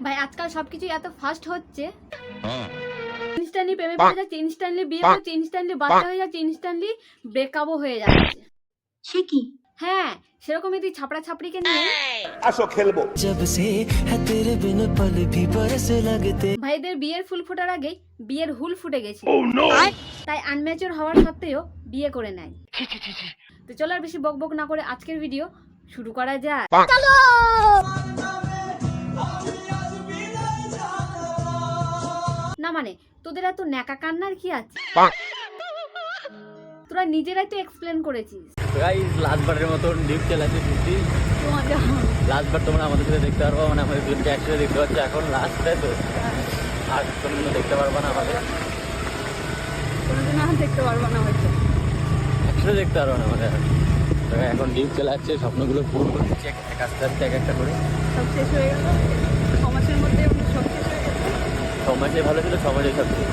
ভাই আজকাল সবকিছু এত ফাস্ট হচ্ছে, ইনস্ট্যান্টলি প্রেমে পড়ে যাচ্ছে, ইনস্ট্যান্টলি বিয়ে করছে, ইনস্ট্যান্টলি বাচ্চা হয়ে যাচ্ছে, ইনস্ট্যান্টলি ব্রেকআপও হয়ে যাচ্ছে। সে কি? হ্যাঁ, সেরকমই তুই ছাপড়া ছাপড়িকে নিয়ে আসো খেলবো। ভাইদের বিয়ের ফুল ফোটার আগে বিয়ের হুল ফুটে গেছে, তাই আনম্যাচিওর হওয়ার সত্ত্বেও বিয়ে করে নেয়। তো চলো আর বেশি বকবক না করে আজকের ভিডিও শুরু করা যায়। না মানে তোদের এত ন্যাকা কান্নার কি আছে? তোরা নিজেরাই তো এক্সপ্লেন করেছিস। গাইস লাস্টবারের মতন ডিপ চালাচ্ছে সত্যি। লাস্টবার তোমরা আমাদের সাথে দেখতে পারবো, মানে আমাদের দুজনকে একসাথে দেখতে পাচ্ছি এখন লাস্টে তো। আর তোমরা দেখতে পারবো না আমাদের, কোনোদিন আর দেখতে পারবো না হয়তো, একসাথে দেখতে পারবো না আমাদের। এখন ডিপ চালাচ্ছে, স্বপ্নগুলো পূরণ করতেছি আস্তে আস্তে এক একটা করে। সব শেষ হয়ে গেল 6 মাসের মধ্যে, সব শেষ হয়ে গেল। সমাজে ভালো ছিল, সমাজে সব ছিল।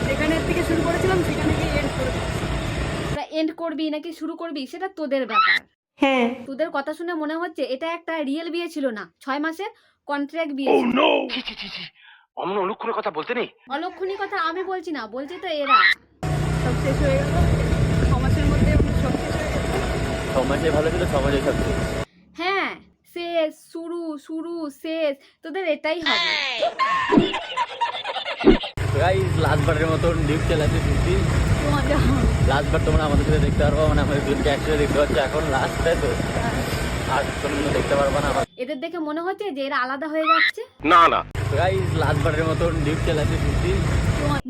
যেখানের থেকে শুরু করেছিলাম সেখানে গিয়ে এন্ড করে দিচ্ছি। এন্ড করবি নাকি শুরু করবি সেটা তোদের ব্যাপার। হ্যাঁ, তোদের কথা শুনে মনে হচ্ছে এটা একটা রিয়েল বিয়ে ছিল না, 6 মাসের কন্ট্রাক্ট বিয়ে ছিল। অমন অলক্ষণের কথা বলতে নেই। অলক্ষণী কথা আমি বলছি না, বলছি তো এরা। সব শেষ হয়ে গেল 6 মাসের মধ্যে, সব শেষ হয়ে গেল। সমাজে ভালো ছিল, সমাজে সব ছিল। হ্যাঁ, শেষ শুরু, শুরু শেষ, তোদের এটাই হবে। গাইস লাস্টবারের মতন ডিপ চালাচ্ছে সত্যি। লাস্টবার তোমরা আমাদের সাথে দেখতে পারবো, মানে আমাদের দুজনকে একসাথে দেখতে পাচ্ছি এখন লাস্টে তো। আর তোমরা দেখতে পারবো না। এদের দেখে মনে হচ্ছে যে এরা আলাদা হয়ে যাচ্ছে। না না গাইস লাস্টবারের মতন ডিপ চালাচ্ছে সত্যি।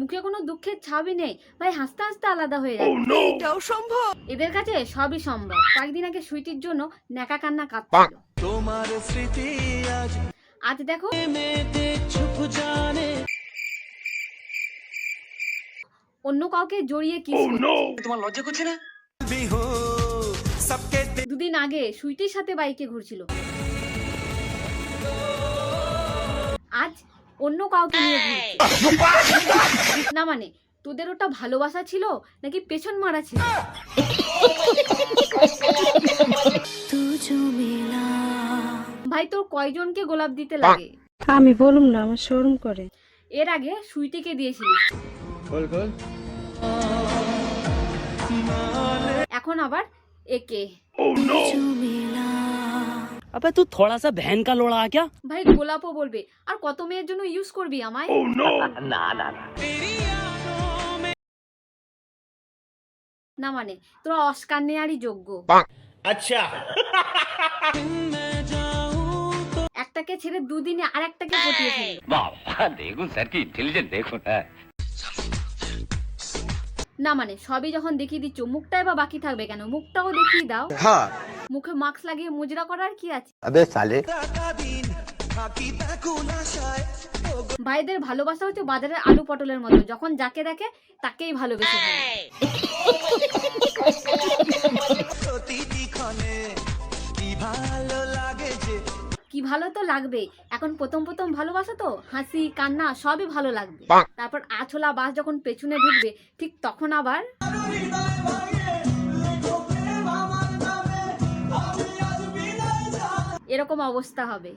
মুখে কোনো দুঃখের ছাবই নেই ভাই, হাসতে হাসতে আলাদা হয়ে যাচ্ছে। এটাও সম্ভব। এদের কাছে সবই সম্ভব। কয়েকদিন আগে সুইটির জন্য ন্যাকা কান্না কাঁদছিল। তোমার স্মৃতি আজ দেখো অন্য কাউকে জড়িয়ে কিস করছে। তোমার লজ্জা করছে না? দুদিন আগে সুইটির সাথে বাইকে ঘুরছিল, আজ অন্য কাউকে নিয়ে ঘুরছে। না মানে তোদের ওটা ভালোবাসা ছিল নাকি পেছন মারা ছিল? ভাই তোর কয়জনকে গোলাপ দিতে লাগে? আমি বলুম না, আমার শরম করে। এর আগে সুইটিকে দিয়েছিলিস, এখন আবার একে। अबे तू थोड़ा सा बहन का लोड़ा क्या? ভাই গোলাপও বলবে, আর কত মেয়ের জন্য ইউজ করবি আমায়? না মানে তোরা অস্কার নেয়ারই যোগ্য। আচ্ছা একটাকে ছেড়ে দুদিনে আর একটাকে পটিয়ে ফেলে। দেখুন স্যার কি ইন্টেলিজেন্ট দেখুন। না মানে সবই যখন দেখিয়ে দিচ্ছ, মুখটাই বা বাকি থাকবে কেন? মুখটাও দেখিয়ে দাও। হ্যাঁ মুখে মাস্ক লাগিয়ে মুজরা করার কি আছে? আবে সালে ভাইদের ভালোবাসা হচ্ছে বাজারের আলু পটলের মতো, যখন যাকে দেখে তাকেই ভালোবেসে ফেলে। কি ভালো তো লাগবে, এখন প্রথম প্রথম ভালোবাসা তো হাসি কান্না সবই ভালো লাগবে। তারপর আছলা বাস যখন পেছনে ঢুকবে ঠিক তখন আবার এরকম অবস্থা হবে।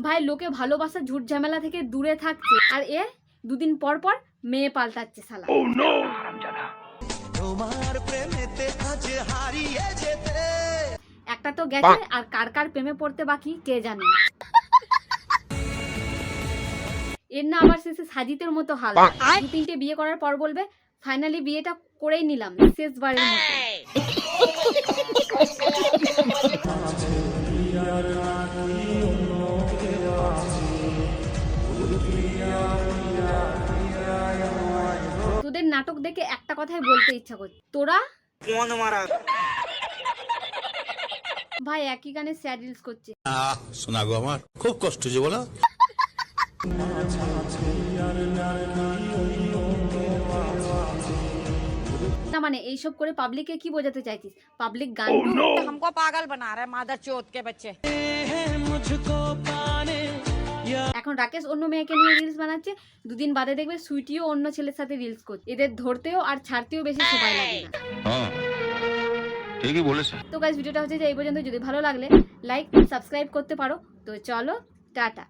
ভাই লোকে ভালোবাসা ঝুট ঝামেলা থেকে দূরে থাকছে, আর এ দুদিন পর পর মেয়ে পাল্টাচ্ছে শালা। একটা তো গেছে, আর কার কার প্রেমে পড়তে বাকি কে জানে। এর না আবার শেষে সাজিতের মতো হাল। 2-3টে বিয়ে করার পর বলবে ফাইনালি বিয়েটা করেই নিলাম শেষবারের মতো। তোদের নাটক দেখে একটা কথাই বলতে ইচ্ছা করছে, তোরা ভাই একই গানে স্যাড রিলস করছে। শোনা গো আমার খুব কষ্ট যে বলো। না মানে এইসব করে পাবলিককে কি বোঝাতে চাইছিস? পাবলিক গান हमको पागल बना रहा है मादर चोत के बच्चे। এখন রাকেশ অন্য মেয়েকে নিয়ে রিলস বানাচ্ছে, দুদিন বাদে দেখবে সুইটিও অন্য ছেলের সাথে রিলস করছে। এদের ধরতেও আর ছাড়তেও বেশি সময় লাগে না। হ্যাঁ ঠিকই বলেছে। তো গাইস ভিডিওটা হচ্ছে যে এই পর্যন্ত। যদি ভালো লাগলে লাইক সাবস্ক্রাইব করতে পারো। তো চলো টাটা।